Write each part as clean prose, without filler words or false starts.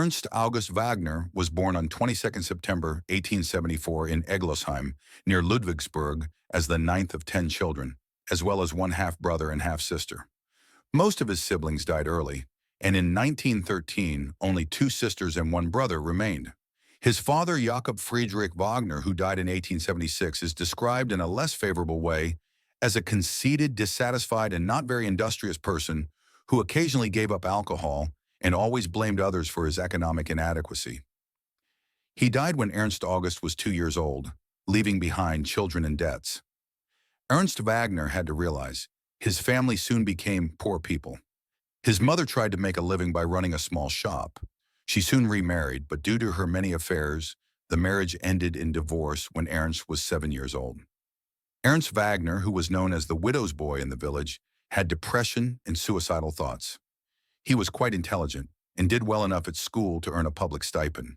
Ernst August Wagner was born on 22nd September 1874 in Eglosheim, near Ludwigsburg, as the ninth of 10 children, as well as one half-brother and half-sister. Most of his siblings died early, and in 1913, only two sisters and one brother remained. His father, Jakob Friedrich Wagner, who died in 1876, is described in a less favorable way as a conceited, dissatisfied, and not very industrious person who occasionally gave up alcohol and always blamed others for his economic inadequacy. He died when Ernst August was 2 years old, leaving behind children and debts. Ernst Wagner had to realize his family soon became poor people. His mother tried to make a living by running a small shop. She soon remarried, but due to her many affairs, the marriage ended in divorce when Ernst was 7 years old. Ernst Wagner, who was known as the widow's boy in the village, had depression and suicidal thoughts. He was quite intelligent and did well enough at school to earn a public stipend.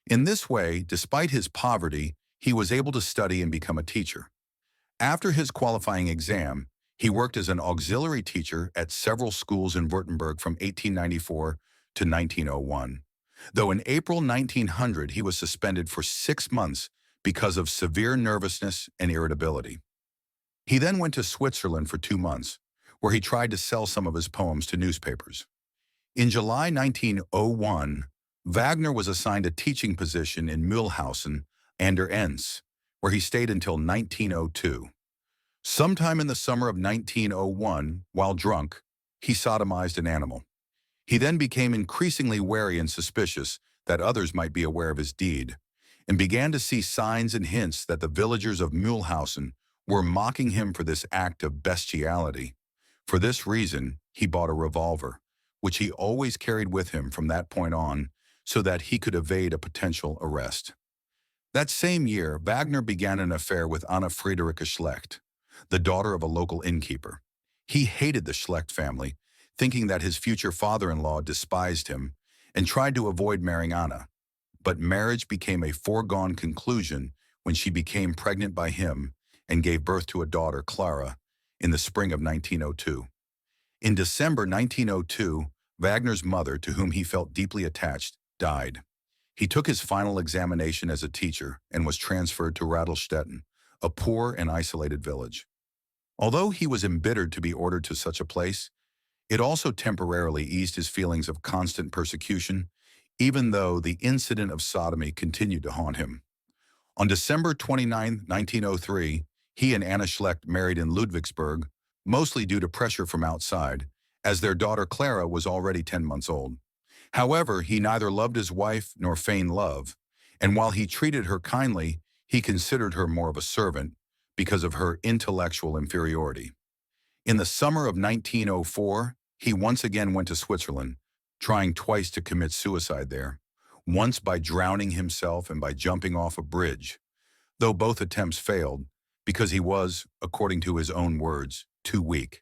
In this way, despite his poverty, he was able to study and become a teacher. After his qualifying exam, he worked as an auxiliary teacher at several schools in Württemberg from 1894 to 1901, though in April 1900 he was suspended for 6 months because of severe nervousness and irritability. He then went to Switzerland for 2 months, where he tried to sell some of his poems to newspapers. In July 1901, Wagner was assigned a teaching position in Mühlhausen an der Enz, where he stayed until 1902. Sometime in the summer of 1901, while drunk, he sodomized an animal. He then became increasingly wary and suspicious that others might be aware of his deed, and began to see signs and hints that the villagers of Mühlhausen were mocking him for this act of bestiality. For this reason, he bought a revolver, which he always carried with him from that point on, so that he could evade a potential arrest. That same year, Wagner began an affair with Anna Friederike Schlecht, the daughter of a local innkeeper. He hated the Schlecht family, thinking that his future father-in-law despised him, and tried to avoid marrying Anna. But marriage became a foregone conclusion when she became pregnant by him and gave birth to a daughter, Clara, in the spring of 1902. In December 1902, Wagner's mother, to whom he felt deeply attached, died. He took his final examination as a teacher and was transferred to Radlstetten, a poor and isolated village. Although he was embittered to be ordered to such a place, it also temporarily eased his feelings of constant persecution, even though the incident of sodomy continued to haunt him. On December 29, 1903, he and Anna Schlecht married in Ludwigsburg, mostly due to pressure from outside, as their daughter Clara was already 10 months old. However, he neither loved his wife nor feigned love, and while he treated her kindly, he considered her more of a servant because of her intellectual inferiority. In the summer of 1904, he once again went to Switzerland, trying twice to commit suicide there, once by drowning himself and by jumping off a bridge, though both attempts failed because he was, according to his own words, too weak.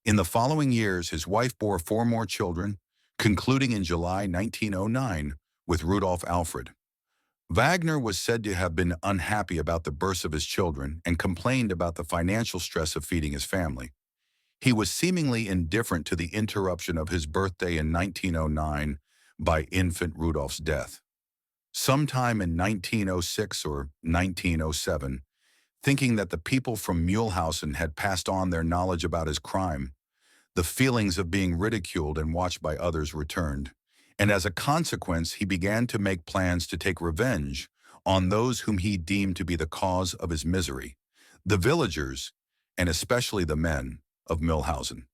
In the following years, his wife bore 4 more children, concluding in July 1909 with Rudolf Alfred. Wagner was said to have been unhappy about the births of his children and complained about the financial stress of feeding his family. He was seemingly indifferent to the interruption of his birthday in 1909 by infant Rudolf's death. Sometime in 1906 or 1907, thinking that the people from Mühlhausen had passed on their knowledge about his crime, the feelings of being ridiculed and watched by others returned, and as a consequence he began to make plans to take revenge on those whom he deemed to be the cause of his misery, the villagers, and especially the men of Mühlhausen.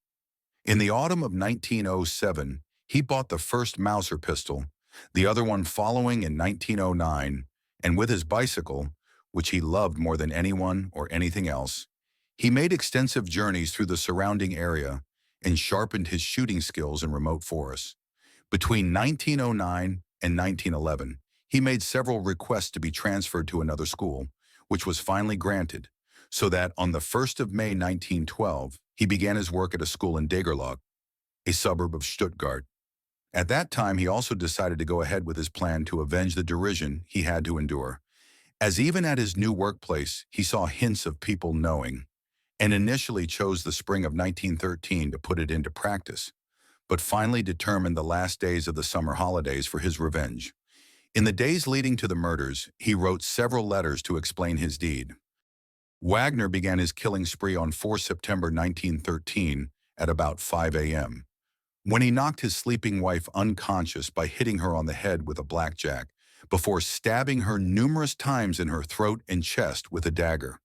In the autumn of 1907, he bought the first Mauser pistol, the other one following in 1909, and with his bicycle, which he loved more than anyone or anything else, he made extensive journeys through the surrounding area and sharpened his shooting skills in remote forests. Between 1909 and 1911, he made several requests to be transferred to another school, which was finally granted, so that on the 1st of May 1912, he began his work at a school in Degerloch, a suburb of Stuttgart. At that time, he also decided to go ahead with his plan to avenge the derision he had to endure, as even at his new workplace, he saw hints of people knowing, and initially chose the spring of 1913 to put it into practice. but finally determined the last days of the summer holidays for his revenge. In the days leading to the murders, he wrote several letters to explain his deed. Wagner began his killing spree on 4 September 1913 at about 5 a.m., when he knocked his sleeping wife unconscious by hitting her on the head with a blackjack, before stabbing her numerous times in her throat and chest with a dagger,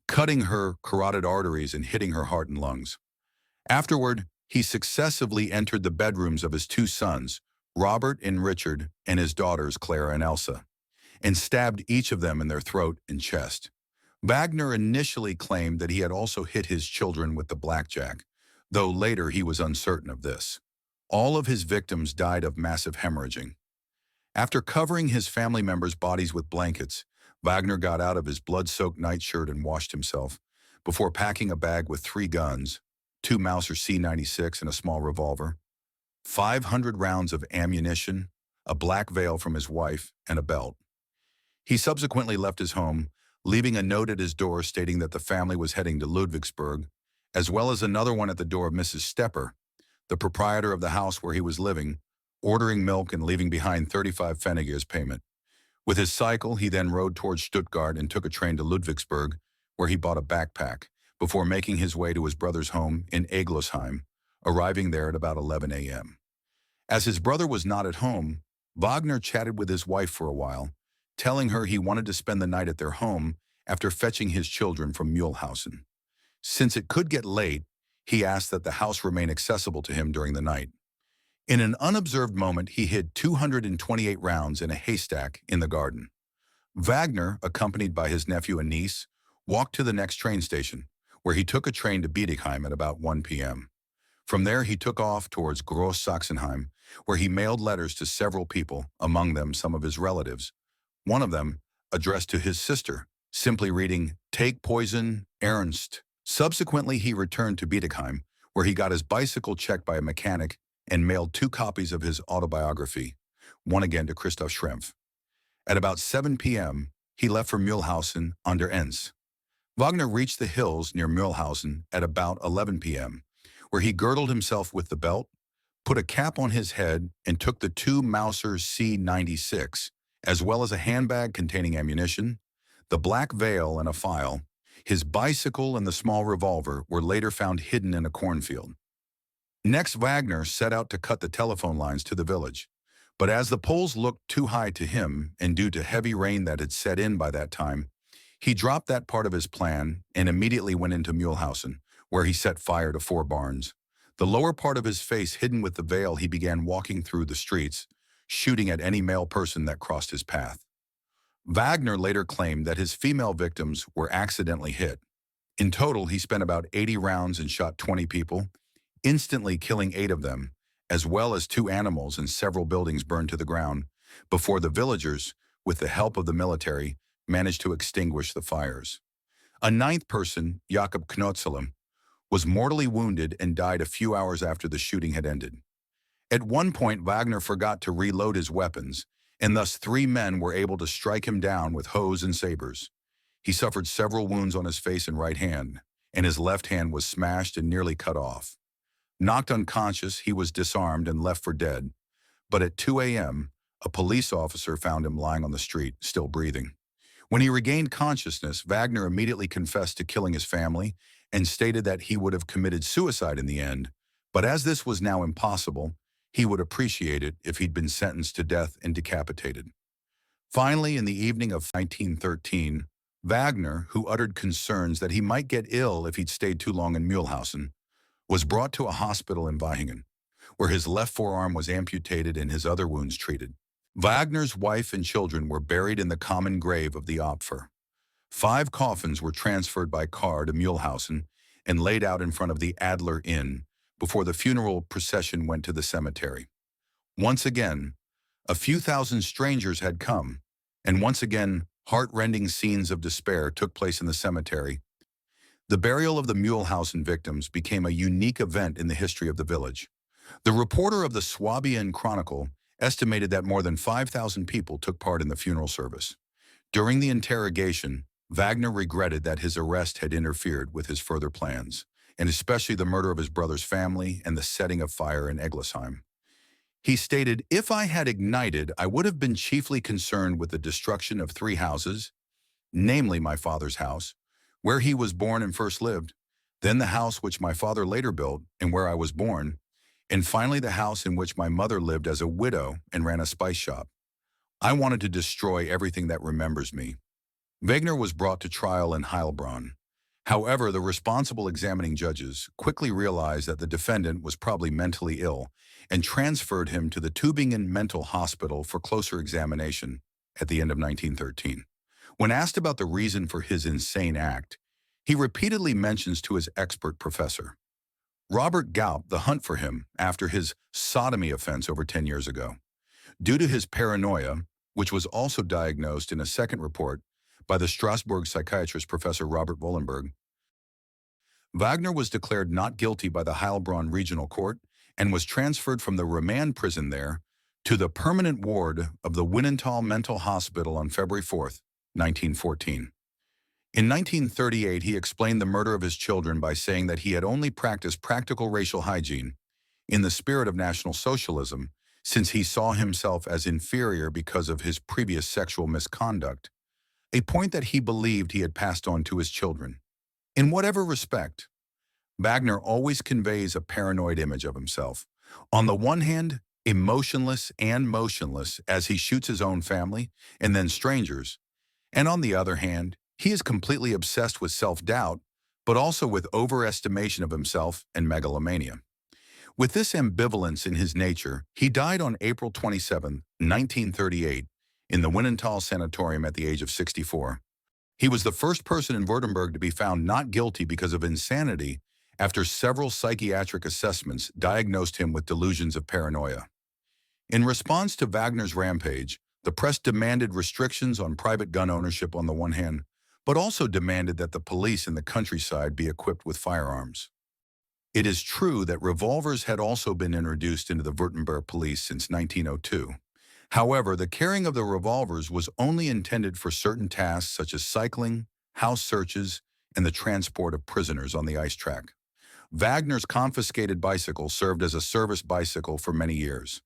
cutting her carotid arteries and hitting her heart and lungs. Afterward, he successively entered the bedrooms of his two sons, Robert and Richard, and his daughters, Clara and Elsa, and stabbed each of them in their throat and chest. Wagner initially claimed that he had also hit his children with the blackjack, though later he was uncertain of this. All of his victims died of massive hemorrhaging. After covering his family members' bodies with blankets, Wagner got out of his blood-soaked nightshirt and washed himself, before packing a bag with 3 guns, 2 Mauser C96 and a small revolver, 500 rounds of ammunition, a black veil from his wife, and a belt. He subsequently left his home, leaving a note at his door stating that the family was heading to Ludwigsburg, as well as another one at the door of Mrs. Stepper, the proprietor of the house where he was living, ordering milk and leaving behind 35 Pfennig payment. With his cycle, he then rode towards Stuttgart and took a train to Ludwigsburg, where he bought a backpack, before making his way to his brother's home in Eglosheim, arriving there at about 11 a.m. As his brother was not at home, Wagner chatted with his wife for a while, telling her he wanted to spend the night at their home after fetching his children from Mühlhausen. Since it could get late, he asked that the house remain accessible to him during the night. In an unobserved moment, he hid 228 rounds in a haystack in the garden. Wagner, accompanied by his nephew and niece, walked to the next train station, where he took a train to Bietigheim at about 1 p.m. From there, he took off towards Gross Sachsenheim, where he mailed letters to several people, among them some of his relatives. One of them, addressed to his sister, simply reading, "Take poison, Ernst." Subsequently, he returned to Bietigheim, where he got his bicycle checked by a mechanic and mailed 2 copies of his autobiography, one again to Christoph Schrempf. At about 7 p.m., he left for Mühlhausen under Enns. Wagner reached the hills near Mühlhausen at about 11 p.m., where he girdled himself with the belt, put a cap on his head, and took the 2 Mauser C96, as well as a handbag containing ammunition, the black veil and a file. His bicycle and the small revolver were later found hidden in a cornfield. Next, Wagner set out to cut the telephone lines to the village. But as the poles looked too high to him, and due to heavy rain that had set in by that time, he dropped that part of his plan and immediately went into Mühlhausen, where he set fire to 4 barns. The lower part of his face hidden with the veil, he began walking through the streets, shooting at any male person that crossed his path. Wagner later claimed that his female victims were accidentally hit. In total, he spent about 80 rounds and shot 20 people, instantly killing 8 of them, as well as 2 animals and several buildings burned to the ground, before the villagers, with the help of the military, managed to extinguish the fires. A 9th person, Jakob Knotzelem, was mortally wounded and died a few hours after the shooting had ended. At one point, Wagner forgot to reload his weapons, and thus 3 men were able to strike him down with hoes and sabers. He suffered several wounds on his face and right hand, and his left hand was smashed and nearly cut off. Knocked unconscious, he was disarmed and left for dead, but at 2 a.m., a police officer found him lying on the street, still breathing. When he regained consciousness, Wagner immediately confessed to killing his family and stated that he would have committed suicide in the end, but as this was now impossible, he would appreciate it if he'd been sentenced to death and decapitated. Finally, in the evening of 1913, Wagner, who uttered concerns that he might get ill if he'd stayed too long in Mühlhausen, was brought to a hospital in Weihingen, where his left forearm was amputated and his other wounds treated. Wagner's wife and children were buried in the common grave of the Opfer. 5 coffins were transferred by car to Mühlhausen and laid out in front of the Adler Inn before the funeral procession went to the cemetery. Once again, a few thousand strangers had come, and once again, heart-rending scenes of despair took place in the cemetery. The burial of the Mühlhausen victims became a unique event in the history of the village. The reporter of the Swabian Chronicle estimated that more than 5,000 people took part in the funeral service. During the interrogation, Wagner regretted that his arrest had interfered with his further plans, and especially the murder of his brother's family and the setting of fire in Egglesheim. He stated, "If I had ignited, I would have been chiefly concerned with the destruction of three houses, namely my father's house, where he was born and first lived, then the house which my father later built and where I was born, and finally the house in which my mother lived as a widow and ran a spice shop. I wanted to destroy everything that remembers me." Wagner was brought to trial in Heilbronn. However, the responsible examining judges quickly realized that the defendant was probably mentally ill and transferred him to the Tübingen Mental Hospital for closer examination at the end of 1913. When asked about the reason for his insane act, he repeatedly mentions to his expert professor, Robert Gaup, the hunt for him after his sodomy offense over 10 years ago. Due to his paranoia, which was also diagnosed in a second report by the Strasbourg psychiatrist Professor Robert Wollenberg, Wagner was declared not guilty by the Heilbronn Regional Court and was transferred from the remand prison there to the permanent ward of the Wienerthal Mental Hospital on February 4, 1914. In 1938, he explained the murder of his children by saying that he had only practiced practical racial hygiene in the spirit of National Socialism, since he saw himself as inferior because of his previous sexual misconduct, a point that he believed he had passed on to his children. In whatever respect, Wagner always conveys a paranoid image of himself. On the one hand, emotionless and motionless as he shoots his own family and then strangers, and on the other hand, he is completely obsessed with self-doubt, but also with overestimation of himself and megalomania. With this ambivalence in his nature, he died on April 27, 1938, in the Wienerthal Sanatorium at the age of 64. He was the first person in Württemberg to be found not guilty because of insanity after several psychiatric assessments diagnosed him with delusions of paranoia. In response to Wagner's rampage, the press demanded restrictions on private gun ownership on the one hand, but also demanded that the police in the countryside be equipped with firearms. It is true that revolvers had also been introduced into the Württemberg police since 1902. However, the carrying of the revolvers was only intended for certain tasks such as cycling, house searches, and the transport of prisoners on the ice track. Wagner's confiscated bicycle served as a service bicycle for many years.